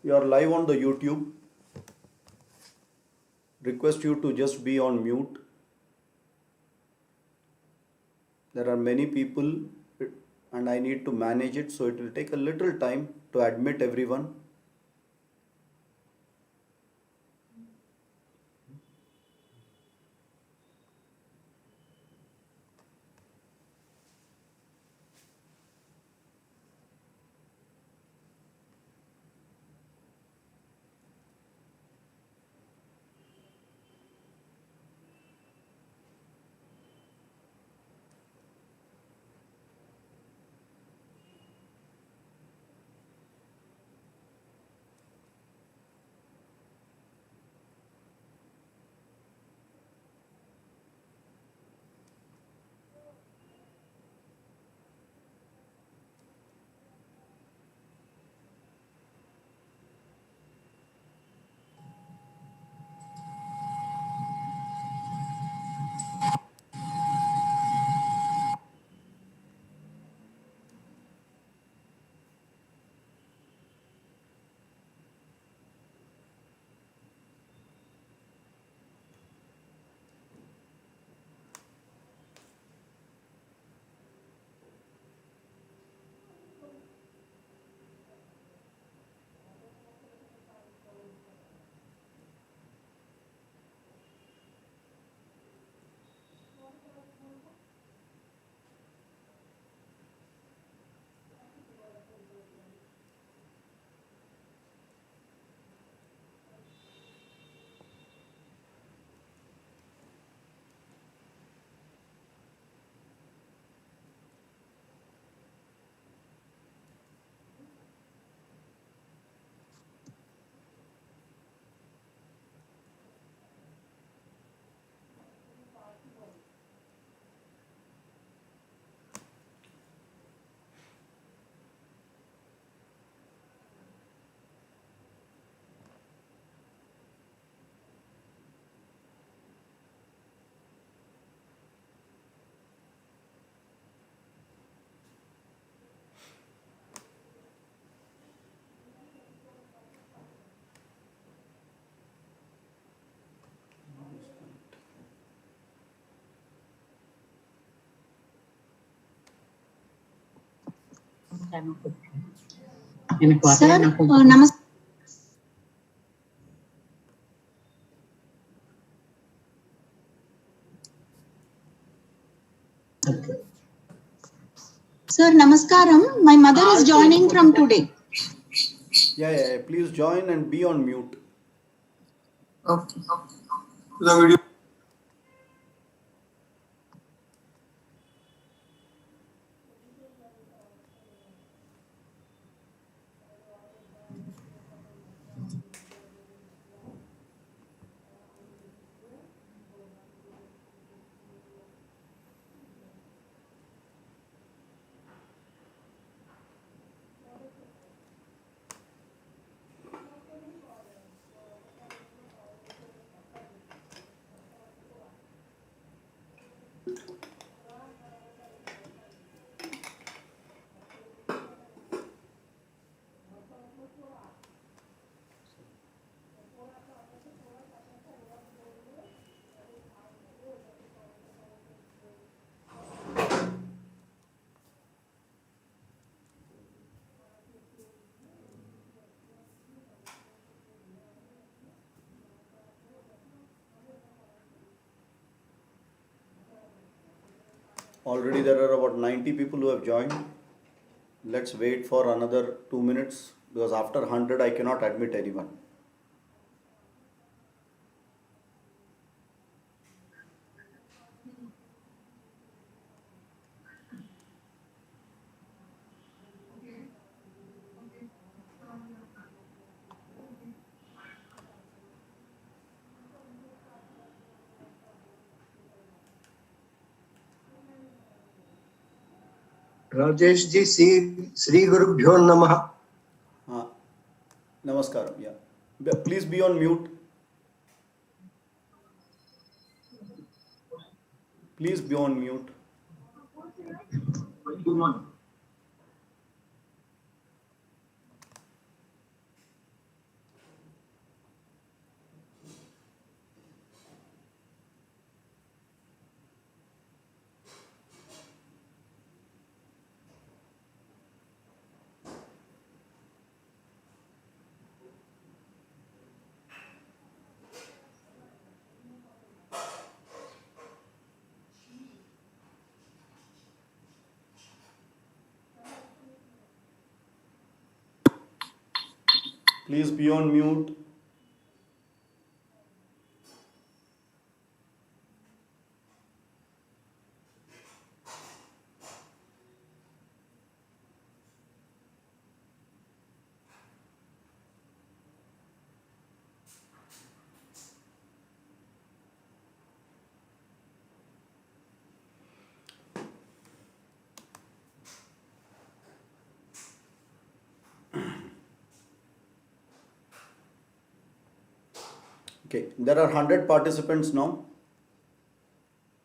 You are live on the YouTube. Request you to just be on mute. There are many people and I need to manage it, so it will take a little time to admit everyone. Sir, namaste. Sir, namaskaram. My mother is joining from today. Yeah. Please join and be on mute. Okay. The video. Already there are about 90 people who have joined. Let's wait for another 2 minutes because after 100 I cannot admit anyone. Rajesh ji, Sri Gurubhyo Namaha. Namaskaram. Yeah. Please be on mute. Please be on mute. Good morning. Please be on mute. Okay, there are 100 participants now.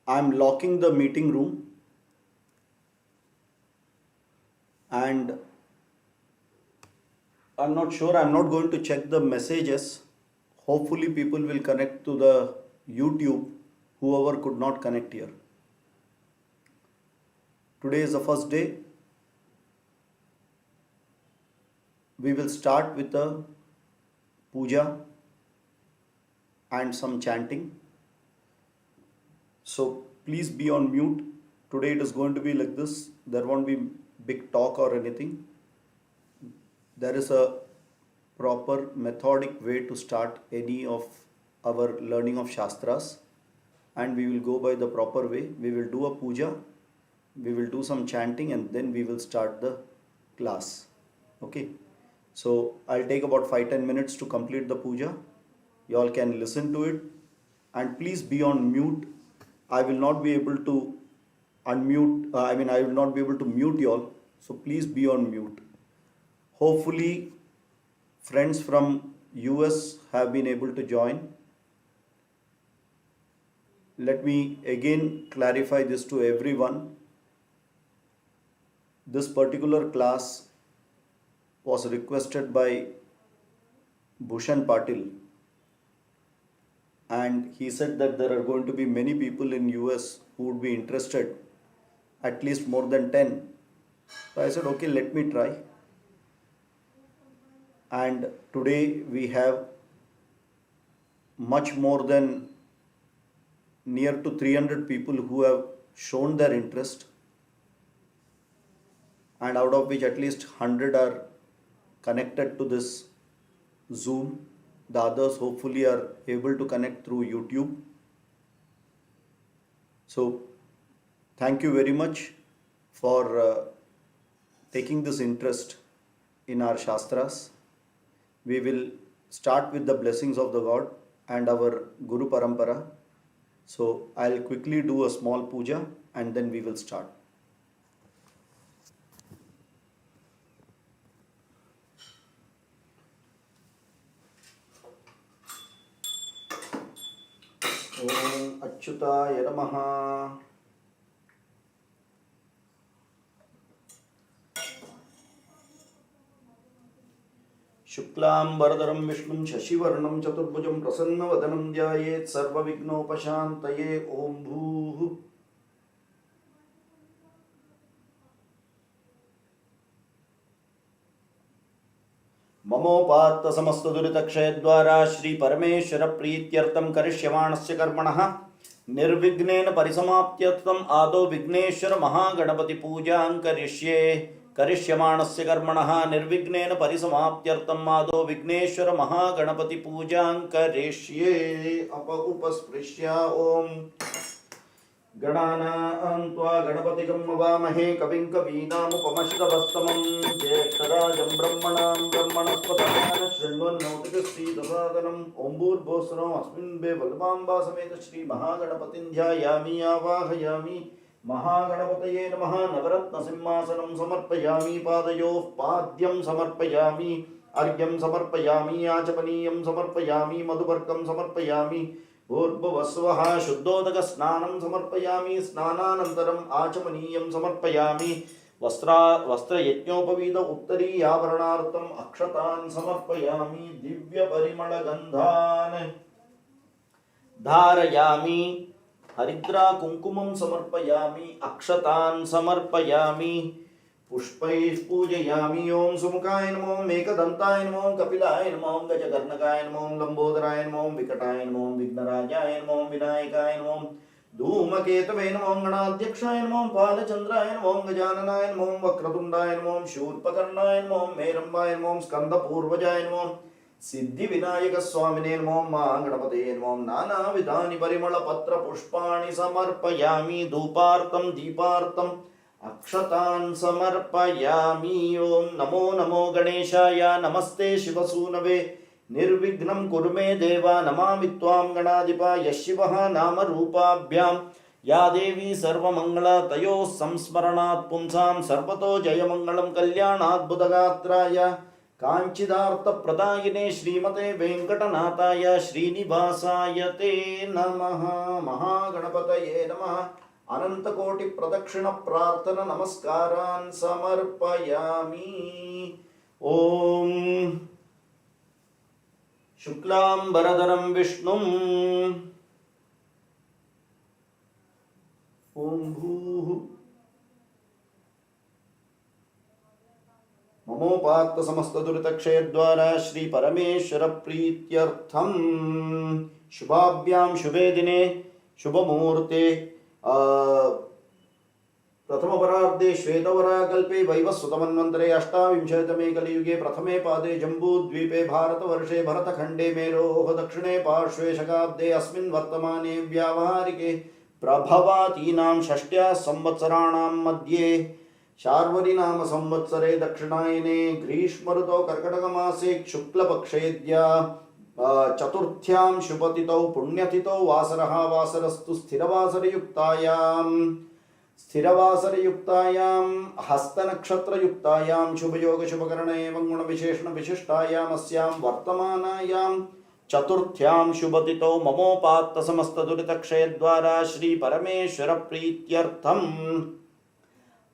I'm locking the meeting room and I'm not sure, I'm not going to check the messages. Hopefully people will connect to the YouTube, whoever could not connect here. Today is the first day. We will start with the puja and some chanting. So please be on mute. Today it is going to be like this. There won't be big talk or anything. There is a proper methodic way to start any of our learning of Shastras, and we will go by the proper way. We will do a puja, we will do some chanting, and then we will start the class. Okay, so I'll take about 5-10 minutes to complete the puja. You all can listen to it, and please be on mute. I will not be able to unmute, I will not be able to mute you all, so please be on mute. Hopefully friends from US have been able to join. Let me again clarify this to everyone. This particular class was requested by Bhushan Patil, and he said that there are going to be many people in US who would be interested, at least more than 10. So I said, okay, let me try. And today we have much more than near to 300 people who have shown their interest, and out of which at least 100 are connected to this Zoom. The others hopefully are able to connect through YouTube. So thank you very much for taking this interest in our Shastras. We will start with the blessings of the God and our Guru Parampara. So I'll quickly do a small puja and then we will start. Om Achyutaya Namaha. शुक्लां वरदरं विष्णुं शशिवर्णं चतुर्भुजं प्रसन्नवदनं ध्यायेत् सर्वविघ्नोपशान्तये. ओम भूः ममोपात्त समस्त दुरितक्षय द्वारा श्री परमेश्वर प्रीत्यर्थं करिष्यमाणस्य कर्मणः निर्विघ्नेन परिसमाप्त्यर्थम् आदौ विघ्नेश्वर महागणपति पूजां करिष्यमाणस्य कर्मणः निर्विघ्नेन परिसमाप्त्यर्थम् आदौ विघ्नेश्वर महागणपति पूजां करिष्ये. उपस्पृश्य ओम गणानां त्वा गणपतिगं नमामहे कविं कवीनामुपमश्रवस्तमं ज्येष्ठराजं ब्रह्मणस्पतः शृण्वन्नोतिकश्रीदसादनम्. ओं भूर्भुवस्सुनो अस्मिन् बेवल्माम्बा समेत श्री महागणपतिं ध्यायामि आवाहयामि. महागणपतये नमः. नवरत्न सिंहासनं समर्पयामि. पादयोः पाद्यं समर्पयामि. अर्घ्यं समर्पयामि. आचमनीयं समर्पयामि. मधुपर्कं समर्पयामि. भूर्भुवस्सुवः शुद्धोदक स्नानं समर्पयामि. स्नानानन्तरम् आचमनीयं समर्पयामि. वस्त्रयज्ञोपवीत उत्तरीयाभरणार्थम् अक्षतान् समर्पयामि. दिव्यपरिमलगन्धान् धारयामि. हरिद्रा कुंकुमं समर्पयामि. अक्षतान् समर्पयामि. पुष्पैः पूजयामि. ओं सुमुखाय नमो. एकदन्ताय नमो. कपिलाय नमो. गजकर्णकाय नमो. लंबोदराय नमो. विकटाय नमो. विघ्नराजाय नमो. विनायकाय नमो. धूमकेतवे नमो. गणाध्यक्षाय नमो. बालचंद्राय नमो. गजाननाय नमो. वक्रतुंडाय नमो. शूर्पकर्णाय नमो. मेरंबाय नमो. स्कंदपूर्वजाय नमो. सिद्धिविनायकस्वामिने नमो गणपतये नमो नानाविधानि परिमलपत्रपुष्पाणि समर्पयामि धूपार्तं दीपार्तं अक्षतान् समर्पयामि ओं नमो नमो गणेशाय नमस्ते शिवसूनवे निर्विघ्नं कुरु मे देव नमामि त्वां गणाधिप यः शिवः नामरूपाभ्यां या देवी सर्वमङ्गलतयोः संस्मरणात् पुंसां सर्वतो जयमङ्गलं कल्याणाद्भुतगात्राय काञ्चिदार्थप्रदायिने श्रीमते वेङ्कटनाथाय श्रीनिवासाय ते नमः महागणपतये नमः अनन्तकोटिप्रदक्षिणप्रार्थना नमस्कारान् समर्पयामि ॐ शुक्लाम्बरधरं विष्णुं ॐ भूः ममोपात्त समस्त दुरितक्षय द्वारा श्री परमेश्वर प्रीत्यर्थम शुभाभ्याम शुभे दिने शुभ मुहूर्ते प्रथम परार्धे श्वेतवराकल्पे वैवस्वतमन्वन्तरे अष्टाविंशतितमे कलियुगे प्रथमे पादे जम्बूद्वीपे भारतवर्षे भरतखण्डे मेरोः दक्षिणे पार्श्वे शकाब्दे अस्मिन् वर्तमाने व्यावहारिके प्रभवातीनां षष्ट्या संवत्सराणां मध्ये शार्वरी नाम संवत्सरे दक्षिणायने ग्रीष्म ऋतौ कर्कटकमासे शुक्लपक्षेद्या चतुर्थ्यां शुभतिथौ पुण्यतिथौ वासरः वासरस्तु स्थिरवासरयुक्तायां हस्तनक्षत्रयुक्तायां शुभयोग शुभकरण एवं गुणविशेषण विशिष्टायाम् अस्यां वर्तमानायां चतुर्थ्यां शुभतिथौ ममोपात्त समस्त दुरितक्षयद्वारा श्री परमेश्वर प्रीत्यर्थम्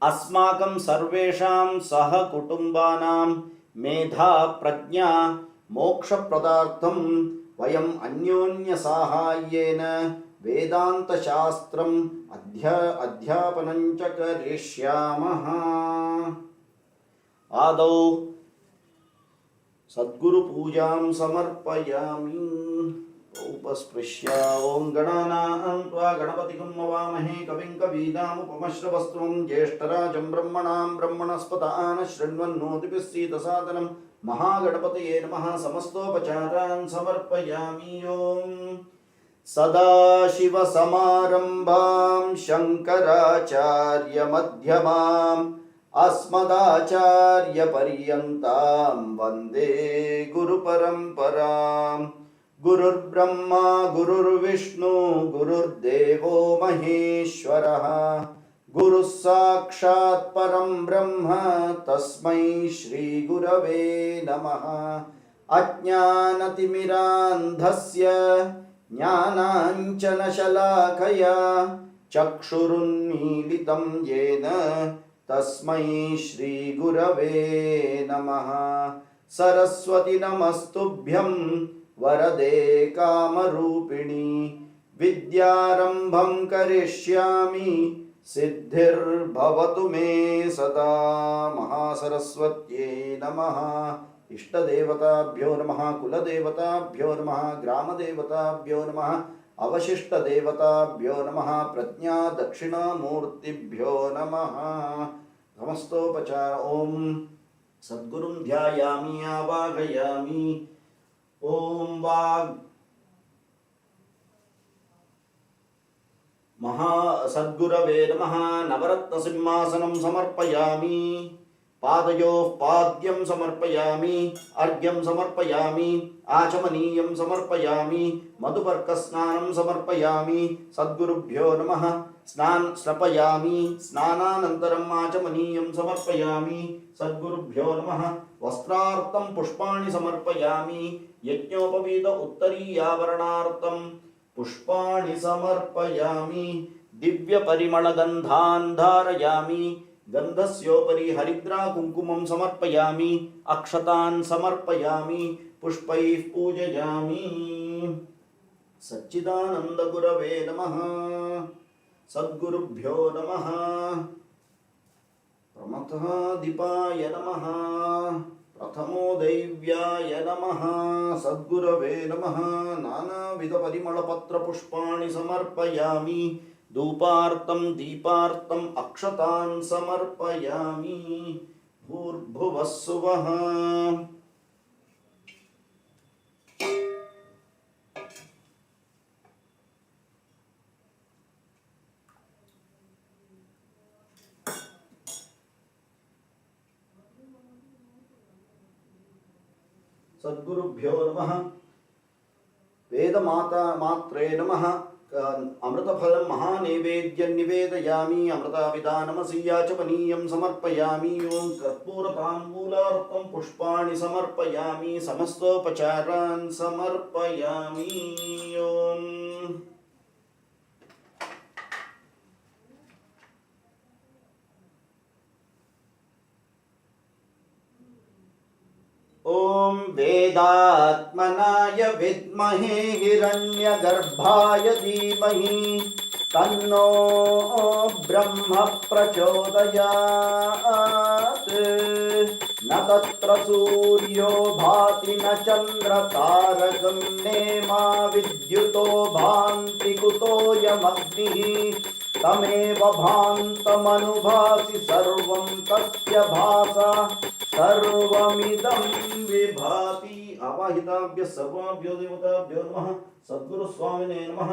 अस्माकं सर्वेषां सह कुटुम्बानां मेधा प्रज्ञा मोक्षप्रदार्थं वयम् अन्योन्यसाहाय्येन वेदान्तशास्त्रम् अध्यापनं च करिष्यामः। आदौ सद्गुरुपूजां समर्पयामि। उपस्पृश्य ओं गणानां त्वा गणपतिं मवामहे कविं कवीनामुपमश्रवस्त्वं ज्येष्ठराजं ब्रह्मणां ब्रह्मणस्पतान् शृण्वन्नोतिभिस्सीदसादनं महागणपतये नमः समस्तोपचारान् समर्पयामि। ओं सदाशिवसमारम्भां शङ्कराचार्यमध्यमाम् अस्मदाचार्यपर्यन्तां वन्दे गुरुपरम्पराम्। गुरुर्ब्रह्मा गुरुर्विष्णु गुरुर्देवो महेश्वरः गुरुः साक्षात् परं ब्रह्म तस्मै श्री गुरवे नमः। अज्ञानतिमिरान्धस्य ज्ञानाञ्जनशलाकया चक्षुरुन्मीलितं येन तस्मै श्री गुरवे नमः। सरस्वती नमस्तुभ्यं वरदे कामरूपिणी विद्यारम्भं करिष्यामि सिद्धिर्भवतु मे सदा। महासरस्वत्यै नमः। इष्टदेवताभ्यो नमः कुलदेवताभ्यो नमः ग्रामदेवताभ्यो नमः अवशिष्टदेवताभ्यो नमः प्रज्ञा दक्षिणामूर्तिभ्यो नमः। समस्तोपचार ओं सद्गुरुं ध्यायामि आवाहयामि। ओं वाग् सद्गुरवे नमः। नवरत्नसिंहासनं समर्पयामि। पादयोः पाद्यं समर्पयामि। अर्घ्यं समर्पयामि। आचमनीयं समर्पयामि। मधुपर्कस्नानं समर्पयामि। सद्गुरुभ्यो नमः। स्नापयामि। स्नानानन्तरम् आचमनीयं समर्पयामि। सद्गुरुभ्यो नमः। वस्त्रार्थं पुष्पाणि समर्पयामि। यज्ञोपवीत उत्तरीयावरणार्थं पुष्पाणि समर्पयामि। दिव्यपरिमलगन्धान् धारयामि। गन्धस्योपरि हरिद्रा कुङ्कुमं समर्पयामि। अक्षतान् समर्पयामि। पुष्पैः पूजयामि। सच्चिदानन्दगुरवे नमः। सद्गुरुभ्यो नमः। प्रमथः दीपाय नमः। प्रथमो दैव्याय नमः। सद्गुरवे नमः। नानाविधपरिमलपत्रपुष्पाणि समर्पयामि। धूपार्तं दीपार्तं अक्षतान् समर्पयामि। भूर्भुवः सुवः। सद्गुरुभ्यो नमः वेदमात्रे नमः अमृतफलं महानैवेद्यं निवेदयामि अमृताभिधानमसीयाचपनीयं समर्पयामि ओं कर्पूरताम्बूलार्पं पुष्पाणि समर्पयामि समस्तोपचारान् समर्पयामि ओं ॐ वेदात्मनाय विद्महे हिरण्यगर्भाय धीमहि तन्नो ब्रह्म प्रचोदयात् न तत्र सूर्यो भाति न चन्द्रतारकं नेमा विद्युतो भान्ति कुतोऽयमग्निः तमेव भान्तमनुभासि सर्वं तस्य भासा सर्वमिदं विभाति आवाहिताभ्यः सर्वाभ्यो देवताभ्यो नमः सद्गुरुस्वामिने नमः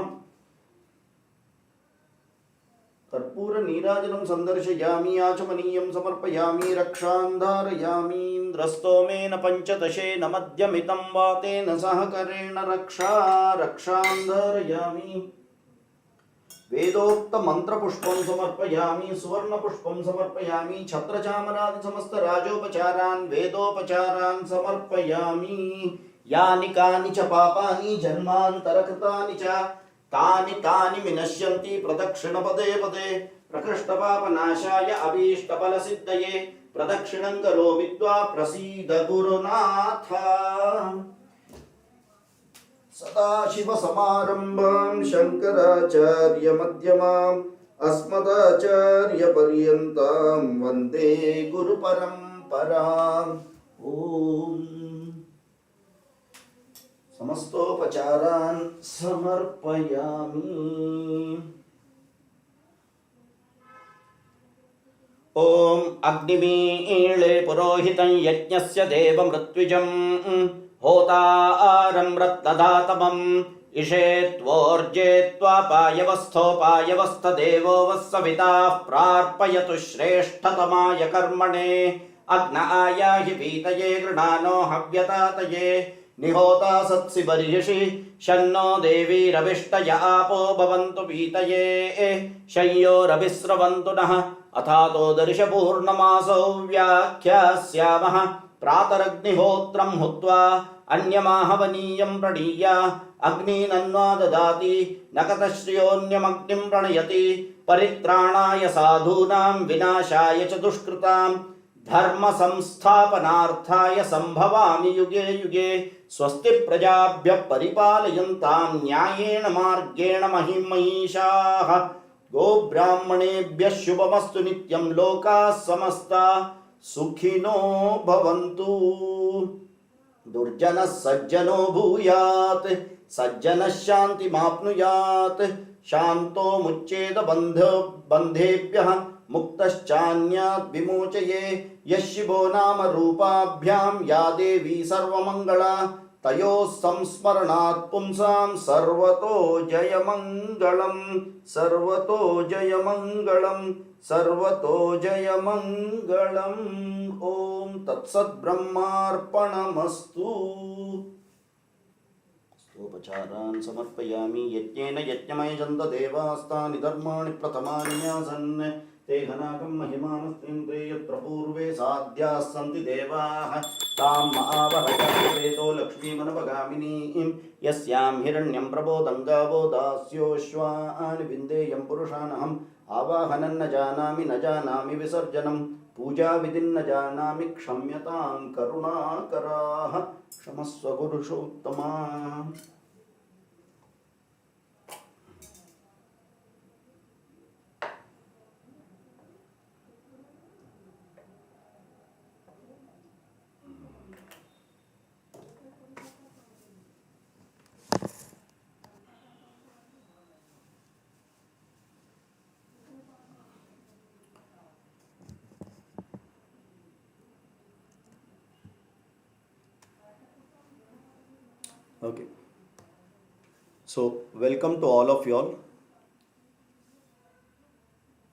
कर्पूर नीराजनं संदर्शयामि आचमनीयं समर्पयामि रक्षां धारयामि इन्द्रस्तोमेन पञ्चदशेन मध्यमितं वातेन सहकरेण रक्षां धारयामि वेदोक्त मंत्रपुष्पं समर्पयामि सुवर्णपुष्पं समर्पयामि छत्रचामरादि समस्त राजोपचारान् वेदोपचारान् समर्पयामि यानि कानि च पापानि जन्मान्तरकृतानि च तानि विनश्यन्ति प्रदक्षिणपदे पदे प्रकृष्टपापनाशाय अभीष्टफलसिद्धये प्रदक्षिणं करोमि त्वा प्रसीद गुरुनाथ सदाशिवसमारम्भां शङ्कराचार्यमध्यमाम् अस्मदाचार्यपर्यन्तां वन्दे गुरुपरम्पराम् ॐ समस्तोपचारान् समर्पयामि ॐ अग्निमीळे पुरोहितं यज्ञस्य देवमृत्विजं होतारं रत्नदातमम् इषेत्वोर्जेत्वापायवस्थोपायवस्थदेवो वस्सविताः प्रार्पयतु श्रेष्ठतमाय कर्मणे अग्नायाहि पीतये गृणानो हव्यतातये निहोता सत्सि बर्हिषि शन्नो देवीरविष्टय आपो भवन्तु पीतये शय्योरभिस्रवन्तु नः अथातो दर्शपूर्णमासौ व्याख्यास्यामः प्रातरग्निहोत्रं हुत्वा अन्यमाहवनीयं प्रणीय अग्निनन्वा ददाति नकतश्रियोऽन्यमग्निं प्रणयति परित्राणाय साधूनां विनाशाय च दुष्कृतां धर्म संस्थापनार्थाय संभवामि युगे युगे स्वस्ति प्रजाभ्यः परिपालयन्तां न्यायेन मार्गेण महिषाः गोब्राह्मणेभ्यः शुभमस्तु नित्यं लोकाः समस्ताः सुखिनो भवन्तु दुर्जनः सज्जनो भूयात् सज्जनः शान्तिमाप्नुयात् शान्तो मुच्येत बन्धेभ्यः मुक्तश्चान्यात् विमोचये यः शिवो नाम रूपाभ्यां या देवी सर्वमङ्गला तयोः संस्मरणात् पुंसां सर्वतो जयमङ्गलं सर्वतो जयमङ्गलं सर्वतो जयमङ्गलम् ॐ तत्सद्ब्रह्मार्पणमस्तु उपचारान् समर्पयामि यज्ञेन यज्ञमयजन्त देवास्तानि धर्माणि प्रथमानि न्यासन् ते घनाकं महिमानस्त्रिं यत्र पूर्वे साध्याः सन्ति देवाः ताम् आवहवेतो लक्ष्मीमनपगामिनीं यस्यां हिरण्यं प्रबोधं गावो दास्योश्वानि विन्देयं पुरुषानहम् आवाहनं न जानामि विसर्जनं पूजा विधिं न जानामि क्षम्यतां करुणाकराः क्षमस्व गुरुषोत्तमा Okay, so welcome to all of y'all.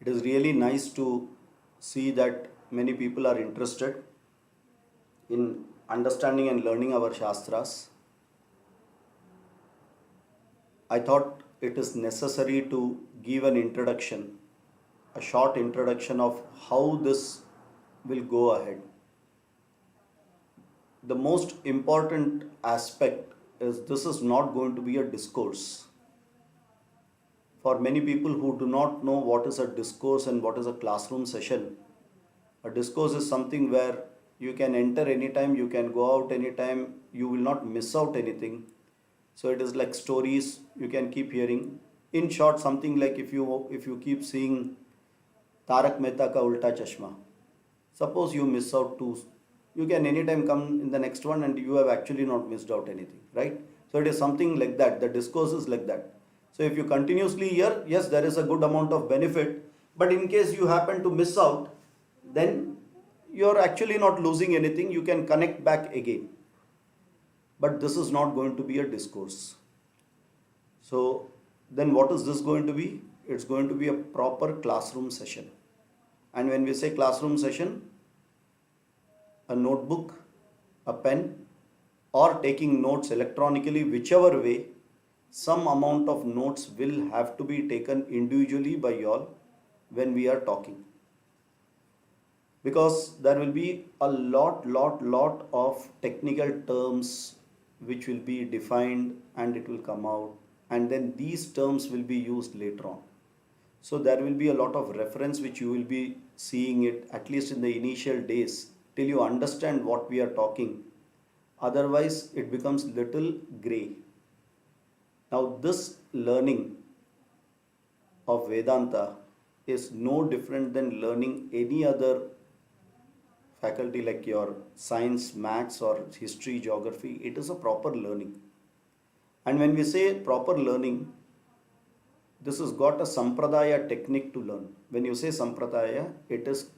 It is really nice to see that many people are interested in understanding and learning our Shastras, I thought it is necessary to give an introduction, a short introduction of how this will go ahead. The most important aspect is this is not going to be a discourse. For many people who do not know what is a discourse and what is a classroom session, a discourse is something where you can enter anytime, you can go out anytime, you will not miss out anything. So it is like stories you can keep hearing. In short, something like if you keep seeing Tarak Mehta Ka Ulta Chashma, suppose you miss out two, you can anytime come in the next one and you have actually not missed out anything, right? So it is something like that. The discourse is like that. So if you continuously hear, yes, there is a good amount of benefit, but in case you happen to miss out, then you're actually not losing anything. You can connect back again. But this is not going to be a discourse. So then what is this going to be? It's going to be a proper classroom session. And when we say classroom session, a notebook, a pen, or taking notes electronically, whichever way, some amount of notes will have to be taken individually by y'all when we are talking. Because there will be a lot of technical terms which will be defined and it will come out, and then these terms will be used later on. So there will be a lot of reference which you will be seeing it at least in the initial days till you understand what we are talking. Otherwise it becomes little grey. Now this learning of Vedanta is no different than learning any other faculty like your science, maths or history, geography. It is a proper learning. And when we say proper learning, this has got a sampradaya technique to learn. When you say sampradaya, it is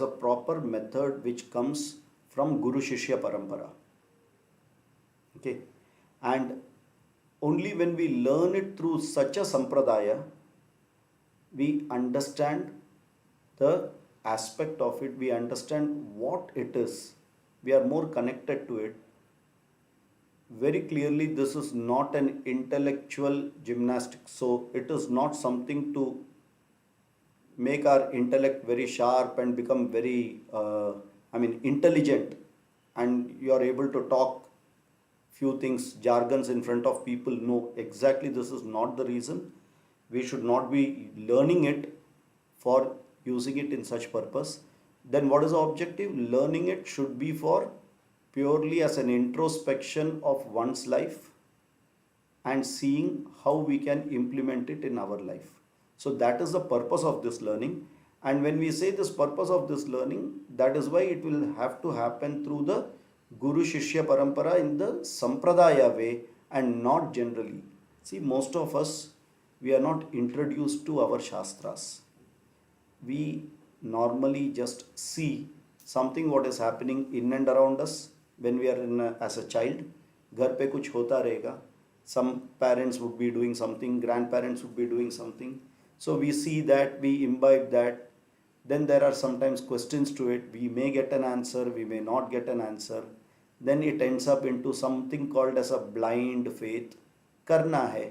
a proper method which comes from Guru Shishya Parampara. Okay. And only when we learn it through such a sampradaya, we understand the aspect of it, we understand what it is, we are more connected to it. Very clearly, this is not an intellectual gymnastics. So it is not something to make our intellect very sharp and become very, intelligent, and you are able to talk few things, jargons in front of people. No, exactly this is not the reason. We should not be learning it for using it in such purpose. Then what is the objective? Learning it should be for purely as an introspection of one's life and seeing how we can implement it in our life. So that is the purpose of this learning. And when we say this purpose of this learning, that is why it will have to happen through the Guru Shishya Parampara in the Sampradaya way and not generally. See, most of us, we are not introduced to our Shastras. We normally just see something what is happening in and around us when we are as a child. Ghar pe kuch hota rahega. Some parents would be doing something, grandparents would be doing something. So we see that, we imbibe that. Then there are sometimes questions to it. We may get an answer, we may not get an answer. Then it ends up into something called as a blind faith. Karna hai.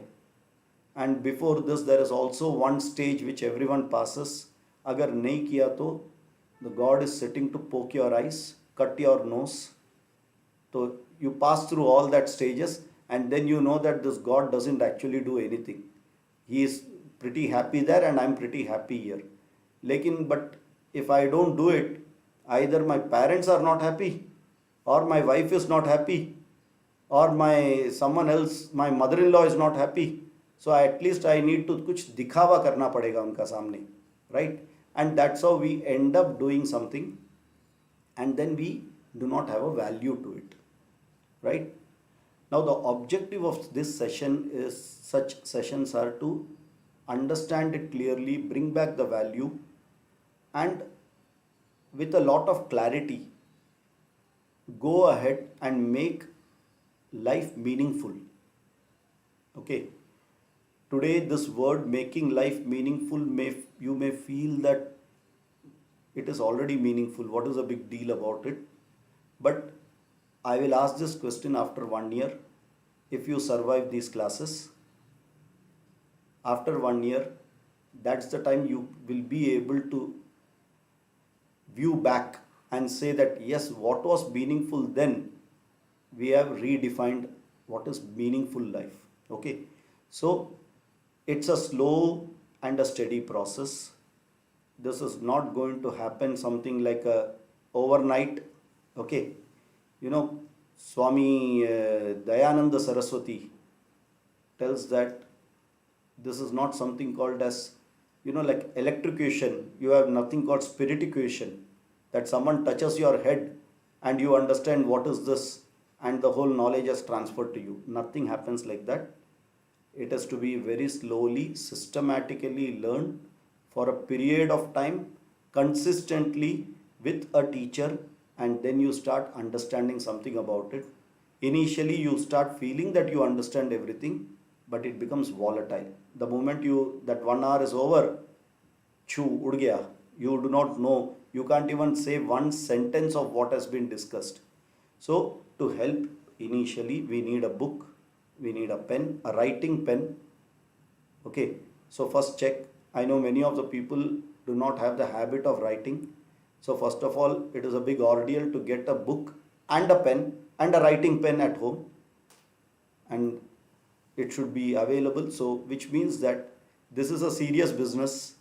And before this, there is also one stage which everyone passes. Agar nahi kiya to, the God is sitting to poke your eyes, cut your nose. So you pass through all that stages, and then you know that this God doesn't actually do anything. He is pretty happy there and I'm pretty happy here. But if I don't do it, either my parents are not happy, or my wife is not happy, or someone else, my mother-in-law is not happy. So at least I need to kuch dikhawa karna padega unka samne, right? And that's how we end up doing something, and then we do not have a value to it, right? Now the objective of this session is, such sessions are to understand it clearly, bring back the value, and with a lot of clarity, go ahead and make life meaningful. Okay. Today this word making life meaningful, you may feel that it is already meaningful. What is a big deal about it? But I will ask this question after 1 year. If you survive these classes, after 1 year, that's the time you will be able to view back and say that yes, what was meaningful then, we have redefined what is meaningful life. Okay, so it's a slow and a steady process. This is not going to happen something like a overnight. Okay, you know, Swami Dayananda Saraswati tells that this is not something called as, you know, like electrocution. You have nothing called spirituation, that someone touches your head and you understand what is this and the whole knowledge has transferred to you. Nothing happens like that. It has to be very slowly, systematically learned for a period of time, consistently with a teacher, and then you start understanding something about it. Initially you start feeling that you understand everything, but it becomes volatile. The moment you, that 1 hour is over, choo ud gaya, you do not know, you can't even say one sentence of what has been discussed. So to help initially, we need a book, we need a pen, a writing pen. Okay, so first check. I know many of the people do not have the habit of writing. So first of all, it is a big ordeal to get a book and a pen and a writing pen at home, and it should be available. So which means that this is a serious business.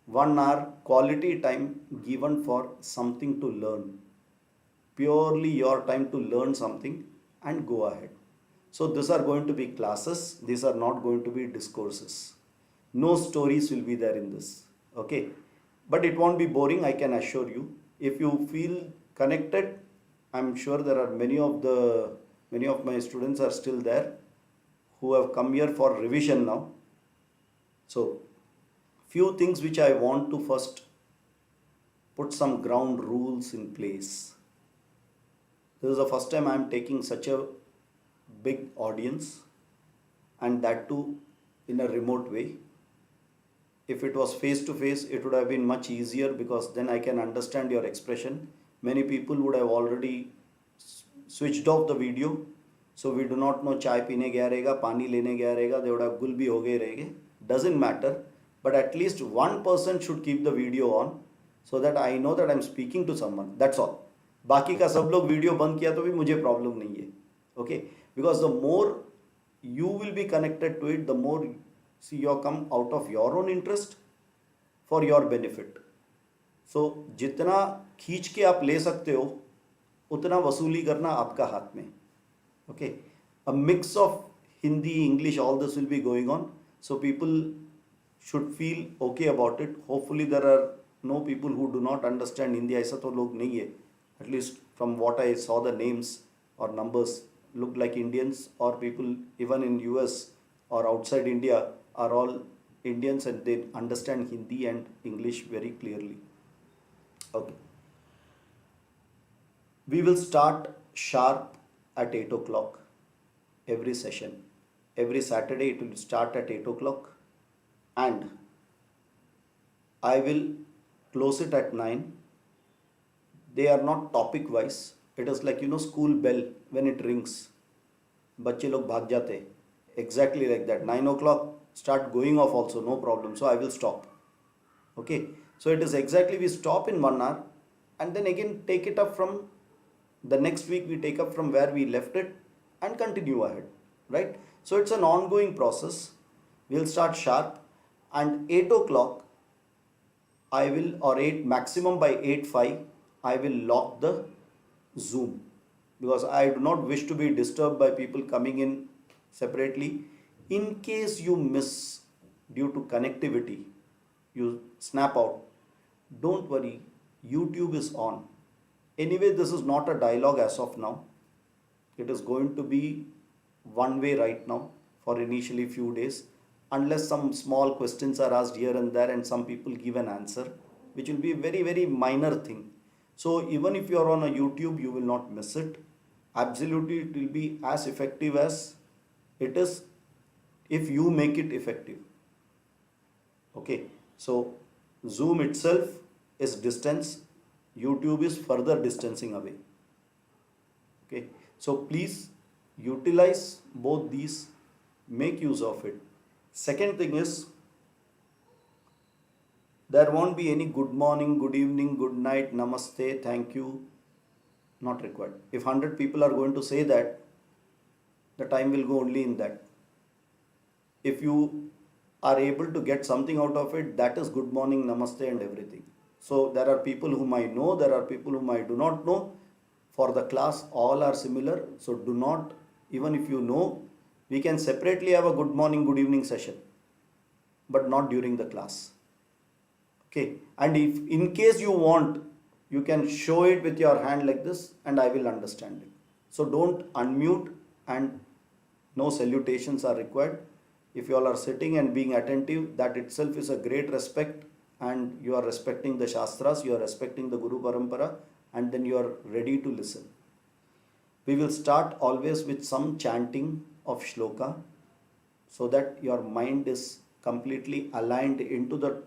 1 hour quality time given for something to learn, purely your time to learn something and go ahead. So these are going to be classes, these are not going to be discourses. No stories will be there in this. Okay, but it won't be boring, I can assure you. If you feel connected, I'm sure there are many of my students are still there who have come here for revision now. So few things which I want to first put some ground rules in place. This is the first time I am taking such a big audience, and that too in a remote way. If it was face to face, it would have been much easier, because then I can understand your expression. Many people would have already switched off the video, so we do not know chai पीने गया रहेगा, पानी लेने गया रहेगा, they would have गुल भी हो गए रहेंगे. Doesn't matter, but at least one person should keep the video on, so that I know that I'm speaking to someone. That's all. बाकी का सब लोग वीडियो बंद किया तो भी मुझे प्रॉब्लम नहीं है. Okay, because the more you will be connected to it, the more, see, you come out of your own interest for your benefit. So जितना खींच के आप ले सकते हो, उतना वसूली करना आपका हाथ में. Okay, a mix of Hindi, English, all this will be going on, so people should feel okay about it. Hopefully there are no people who do not understand Hindi. ऐसा तो लोग नहीं है. At least from what I saw, the names or numbers look like Indians, or people even in US or outside India are all Indians, and they understand Hindi and English very clearly. Okay. We will start sharp at 8 o'clock every session. Every Saturday it will start at 8 o'clock, and I will close it at 9. They are not topic wise. It is like, you know, school bell, when it rings, बच्चे लोग भाग जाते हैं. Exactly like that. 9 o'clock start going off also, no problem. So I will stop. Okay. So it is exactly, we stop in 1 hour, and then again take it up from the next week. We take up from where we left it and continue ahead. Right. So it's an ongoing process. We'll start sharp, and 8 o'clock I will, or 8 maximum, by 8:05 I will lock the Zoom, because I do not wish to be disturbed by people coming in separately. In case you miss due to connectivity, you snap out, don't worry, YouTube is on. Anyway, this is not a dialogue as of now. It is going to be one way right now for initially few days, unless some small questions are asked here and there and some people give an answer, which will be a very, very minor thing. So even if you are on a YouTube, you will not miss it. Absolutely, it will be as effective as it is if you make it effective. Okay, so Zoom itself is distance, YouTube is further distancing away. Okay, so please utilize both these, make use of it. Second thing is, there won't be any good morning, good evening, good night, namaste, thank you, not required. If 100 people are going to say that, the time will go only in that. If you are able to get something out of it, that is good morning, namaste, and everything. So there are people whom I know, there are people whom I do not know. For the class, all are similar. So do not, even if you know, we can separately have a good morning, good evening session, but not during the class. Okay, and if in case you want, you can show it with your hand like this and I will understand it. So don't unmute, and no salutations are required. If you all are sitting and being attentive, that itself is a great respect, and you are respecting the Shastras, you are respecting the Guru Parampara, and then you are ready to listen. We will start always with some chanting of shloka, so that your mind is completely aligned into the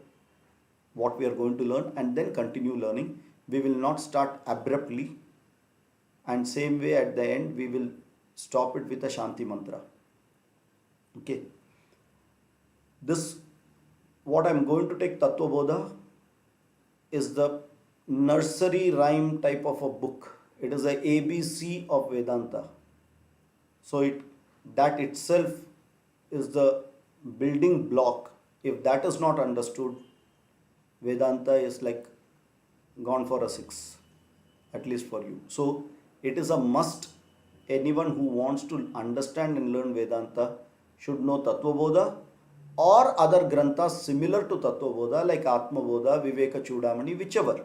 what we are going to learn, and then continue learning. We will not start abruptly, and same way at the end we will stop it with a Shanti mantra. Okay, this what I am going to take, Tattva Bodha, is the nursery rhyme type of a book. It is a ABC of Vedanta. So that itself is the building block. If that is not understood, Vedanta is like gone for a 6, at least for you. So it is a must. Anyone who wants to understand and learn Vedanta should know Tattva Bodha or other granthas similar to Tattva Bodha, like Atma Bodha, Viveka Chudamani, whichever.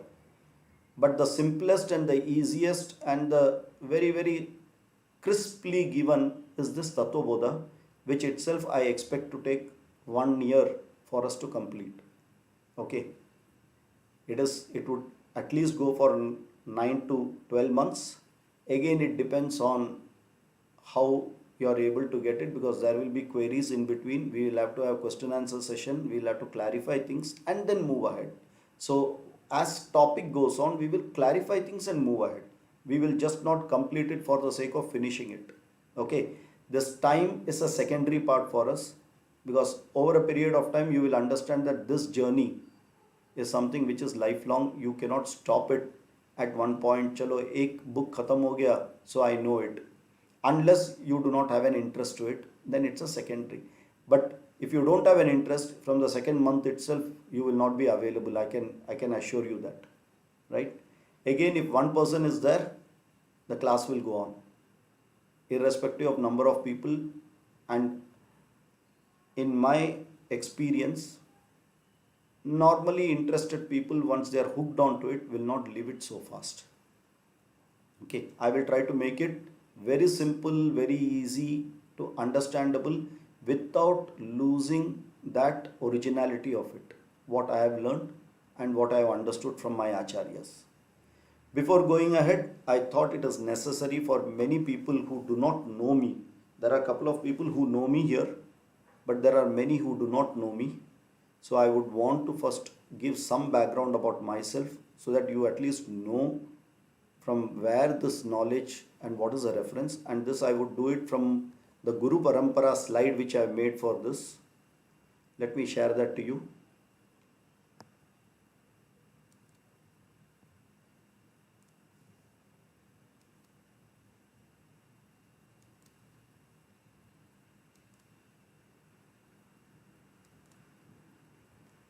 But the simplest and the easiest and the very, very crisply given is this Tattva Bodha, which itself I expect to take 1 year for us to complete. Okay, it would at least go for 9 to 12 months. Again, it depends on how you are able to get it, because there will be queries in between. We will have to have question answer session, we will have to clarify things and then move ahead. So as topic goes on, we will clarify things and move ahead. We will just not complete it for the sake of finishing it. Okay, this time is a secondary part for us, because over a period of time you will understand that this journey is something which is lifelong. You cannot stop it at one point. Chalo, ek book khatam ho gaya, so I know it. Unless you do not have an interest to it, then it's a secondary. But if you don't have an interest, from the second month itself, you will not be available. I can assure you that, right? Again, if one person is there, the class will go on, irrespective of number of people. And in my experience, normally interested people, once they are hooked onto it, will not leave it so fast. Okay, I will try to make it very simple, very easy to understandable, without losing that originality of it, what I have learned and what I have understood from my acharyas. Before going ahead, I thought it is necessary for many people who do not know me. There are a couple of people who know me here, but there are many who do not know me. So I would want to first give some background about myself, so that you at least know from where this knowledge and what is a reference. And this I would do it from the Guru Parampara slide which I have made for this. Let me share that to you.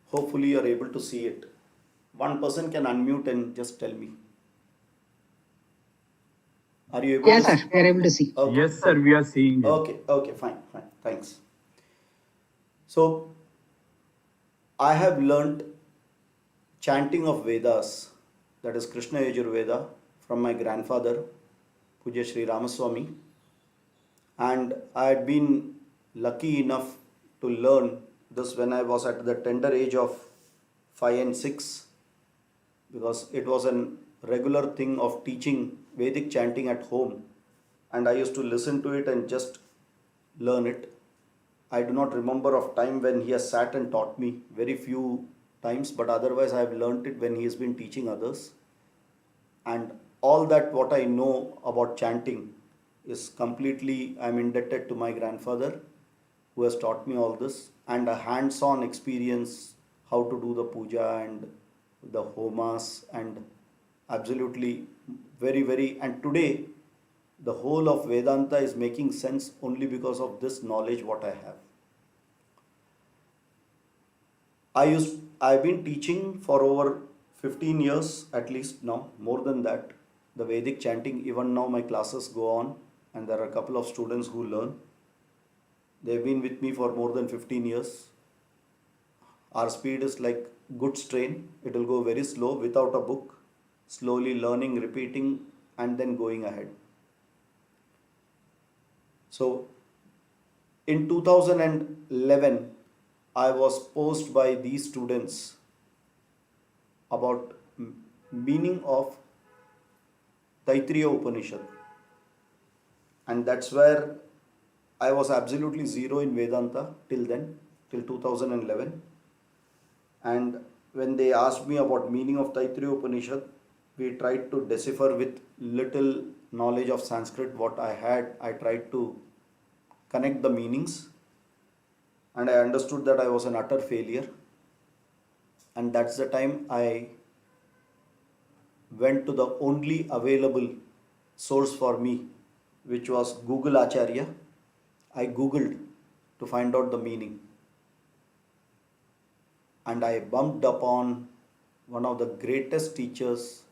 Hopefully you are able to see it. One person can unmute and just tell me. Are you able Yes, to sir. We are able to see. Okay. Yes, sir, we are seeing it. Okay, fine, thanks. So, I have learnt chanting of Vedas, that is Krishna Yajurveda, from my grandfather, Puja Sri Ramaswamy. And I had been lucky enough to learn this when I was at the tender age of 5 and 6, because it was a regular thing of teaching Vedic chanting at home, and I used to listen to it and just learn it. I do not remember of time when he has sat and taught me, very few times, but otherwise I have learnt it when he has been teaching others. And all that what I know about chanting is completely, I'm indebted to my grandfather who has taught me all this, and a hands-on experience how to do the puja and the homas, and absolutely very, very, and today the whole of Vedanta is making sense only because of this knowledge what I have. I've been teaching for over 15 years at least now, more than that, the Vedic chanting. Even now my classes go on and there are a couple of students who learn. They've been with me for more than 15 years. Our speed is like goods train. It will go very slow without a book, slowly learning, repeating, and then going ahead. So in 2011, I was posed by these students about meaning of Taittiriya Upanishad, and that's where I was absolutely zero in Vedanta till then, till 2011. And when they asked me about meaning of Taittiriya Upanishad, we tried to decipher with little knowledge of Sanskrit what I had. I tried to connect the meanings, and I understood that I was an utter failure. And that's the time I went to the only available source for me, which was Google Acharya. I googled to find out the meaning, and I bumped upon one of the greatest teachers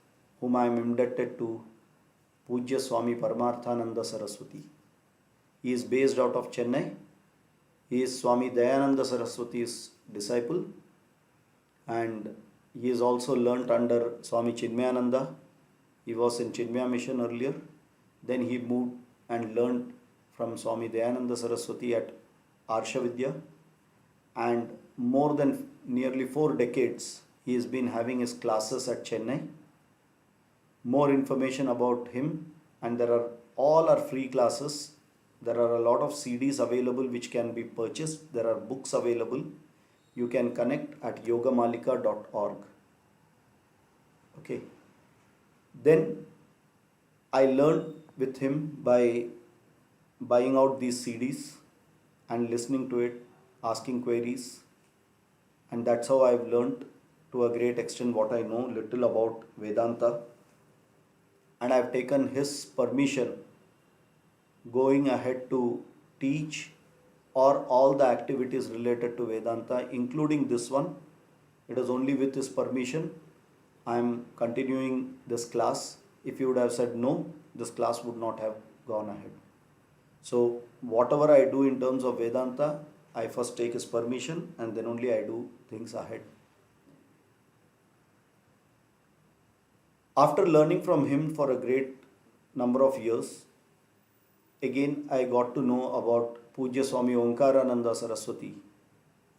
whom I am indebted to, Pujya Swami Paramarthananda Saraswati. He is based out of Chennai. He is Swami Dayananda Saraswati's disciple, and he is also learnt under Swami Chinmayananda. He was in Chinmaya Mission earlier. Then he moved and learnt from Swami Dayananda Saraswati at Arsha Vidya, and more than nearly 4 decades he has been having his classes at Chennai. More information about him, and all are free classes. There are a lot of CDs available which can be purchased. There are books available. You can connect at yogamalika.org. Okay. Then I learned with him by buying out these CDs and listening to it, asking queries, and that's how I've learned to a great extent what I know little about Vedanta. And I've taken his permission going ahead to teach or all the activities related to Vedanta, including this one. It is only with his permission I am continuing this class. If you would have said no, this class would not have gone ahead. So whatever I do in terms of Vedanta, I first take his permission and then only I do things ahead. After learning from him for a great number of years, again I got to know about Pujya Swami Omkarananda Saraswati,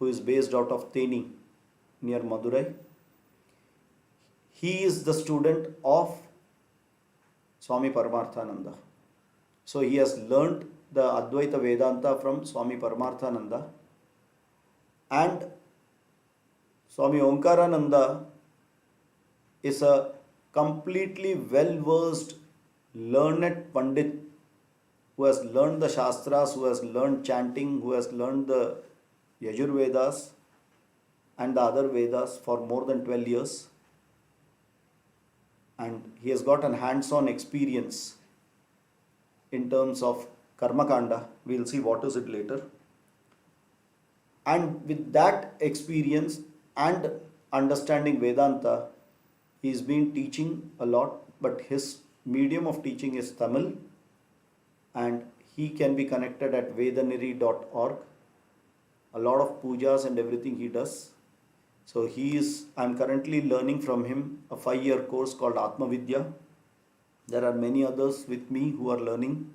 who is based out of Theni near Madurai. He is the student of Swami Paramarthananda. So he has learnt the Advaita Vedanta from Swami Paramarthananda, and Swami Omkarananda is a completely well-versed, learned Pandit who has learned the Shastras, who has learned chanting, who has learned the Yajurvedas and the other Vedas for more than 12 years. And he has got an hands-on experience in terms of Karma Kanda. We'll see what is it later. And with that experience and understanding Vedanta, he's been teaching a lot, but his medium of teaching is Tamil, and he can be connected at vedaniri.org. A lot of pujas and everything he does. So I'm currently learning from him a 5-year course called Atma Vidya. There are many others with me who are learning,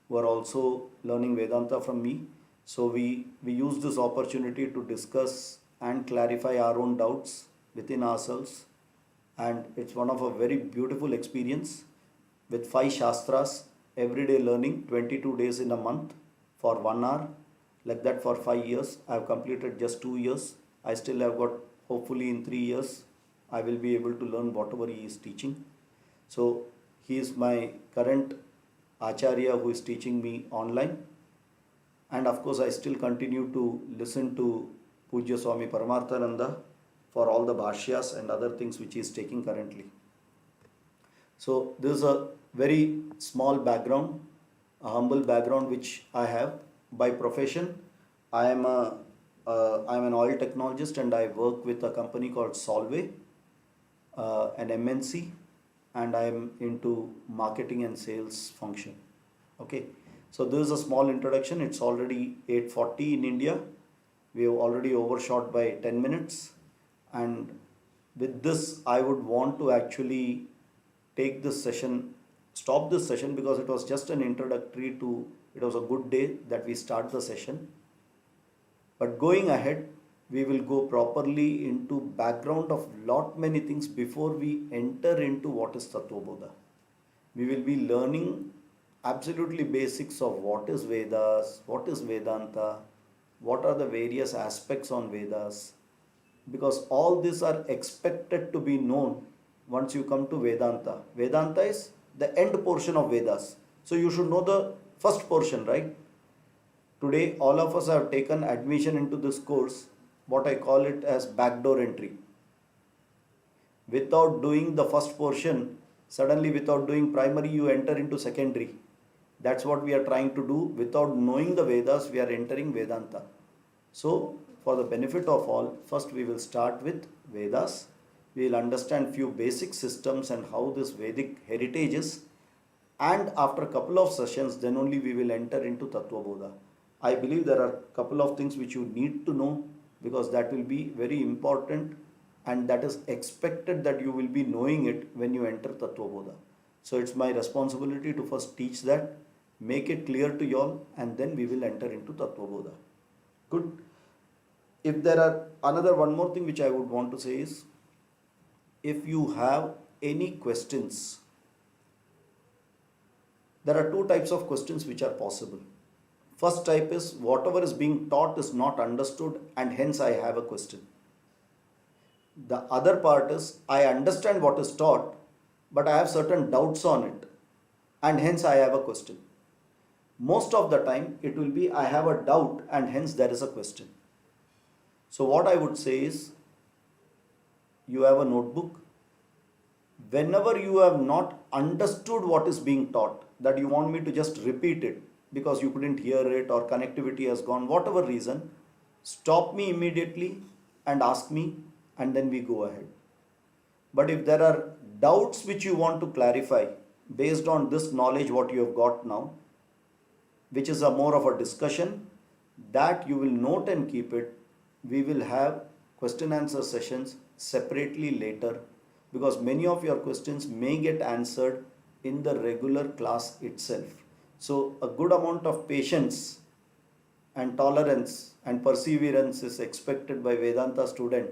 who are also learning Vedanta from me. So we use this opportunity to discuss and clarify our own doubts within ourselves. And it's one of a very beautiful experience with 5 Shastras, everyday learning, 22 days in a month for 1 hour. Like that for 5 years. I have completed just 2 years. I still have got, hopefully in 3 years, I will be able to learn whatever he is teaching. So He is my current Acharya who is teaching me online. And of course, I still continue to listen to Pujya Swami Paramarthananda for all the bhashyas and other things which he is taking currently. So this is a very small background, a humble background which I have. By profession, I am an oil technologist and I work with a company called Solvay, an MNC, and I am into marketing and sales function. Okay, so this is a small introduction. It's already 8:40 in India. We have already overshot by 10 minutes, and with this, I would want to actually take this session, stop this session because it was just an introductory to, it was a good day that we start the session. But going ahead, we will go properly into background of lot many things before we enter into what is Tattvabodha. We will be learning absolutely basics of what is Vedas, what is Vedanta, what are the various aspects on Vedas, because all these are expected to be known once you come to Vedanta. Vedanta is the end portion of Vedas. So you should know the first portion, right? Today, all of us have taken admission into this course, what I call it as backdoor entry. Without doing the first portion, suddenly without doing primary, you enter into secondary. That's what we are trying to do. Without knowing the Vedas, we are entering Vedanta. So, for the benefit of all, first we will start with Vedas. We will understand few basic systems and how this Vedic heritage is. And after a couple of sessions, then only we will enter into Tattvabodha. I believe there are a couple of things which you need to know because that will be very important and that is expected that you will be knowing it when you enter Tattvabodha. So it's my responsibility to first teach that, make it clear to you all, and then we will enter into Tattvabodha. Good. If there are one more thing which I would want to say is, if you have any questions, there are two types of questions which are possible. First type is whatever is being taught is not understood and hence I have a question. The other part is I understand what is taught but I have certain doubts on it and hence I have a question. Most of the time it will be I have a doubt and hence there is a question. So what I would say is, you have a notebook. Whenever you have not understood what is being taught, that you want me to just repeat it because you couldn't hear it or connectivity has gone, whatever reason, stop me immediately and ask me and then we go ahead. But if there are doubts which you want to clarify based on this knowledge what you have got now, which is a more of a discussion, that you will note and keep it. We will have question answer sessions separately later because many of your questions may get answered in the regular class itself. So a good amount of patience and tolerance and perseverance is expected by Vedanta student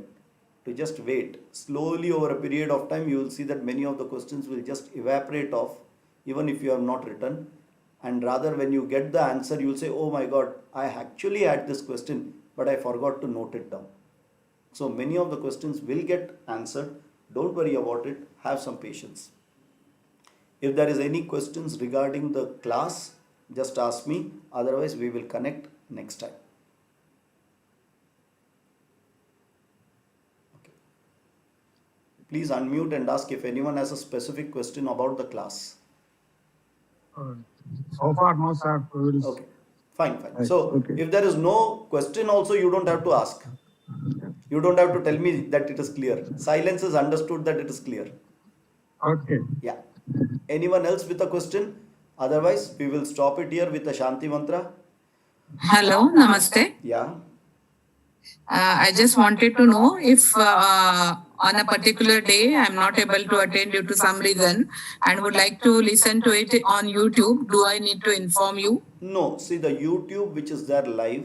to just wait. Slowly over a period of time you will see that many of the questions will just evaporate off even if you have not written, and rather when you get the answer you will say, oh my god, I actually had this question but I forgot to note it down. So many of the questions will get answered. Don't worry about it. Have some patience. If there is any questions regarding the class, just ask me. Otherwise, we will connect next time. Okay. Please unmute and ask if anyone has a specific question about the class. So far, no, sir. Okay. Fine. So, if there is no question also, you don't have to ask. You don't have to tell me that it is clear. Silence is understood that it is clear. Okay. Yeah. Anyone else with a question? Otherwise, we will stop it here with a Shanti mantra. Hello, namaste. Yeah. I just wanted to know if on a particular day I'm not able to attend due to some reason and would like to listen to it on YouTube. Do I need to inform you? No, see the YouTube which is there live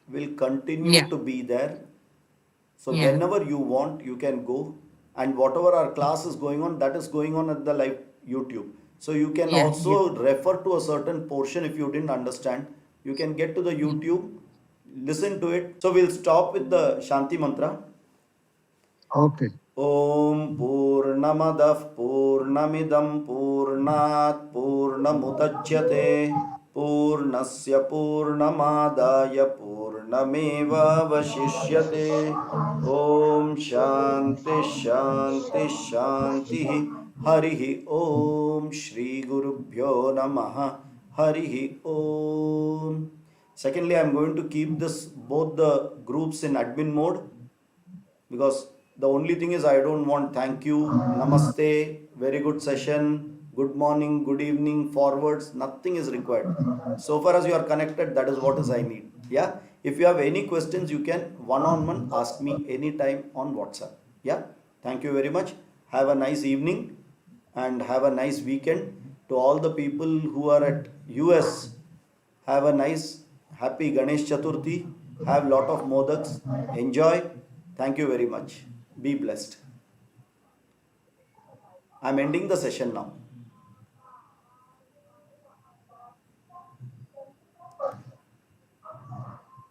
will continue to be there. So whenever you want, you can go, and whatever our class is going on, that is going on at the live YouTube. So you can also refer to a certain portion if you didn't understand. You can get to the YouTube, listen to it. So we'll stop with the Shanti mantra. Okay. Om Purnamadah Purnamidam पूर्णमिदं पूर्णात् पूर्णमुदच्यते पूर्णस्य पूर्णमादाय पूर्णमेवावशिष्यते ॐ शान्ति शान्ति शान्तिः हरिः ॐ श्रीगुरुभ्यो नमः हरिः ॐ. Secondly, I am going to keep this both the groups in admin mode, because the only thing is I don't want thank you, namaste, very good session, good morning, good evening, forwards, nothing is required. So far as you are connected, that is what is I need. Yeah. If you have any questions, you can one-on-one ask me anytime on WhatsApp. Yeah. Thank you very much. Have a nice evening and have a nice weekend. To all the people who are at US, have a nice happy Ganesh Chaturthi. Have lot of modaks. Enjoy. Thank you very much. Be blessed. I'm ending the session now.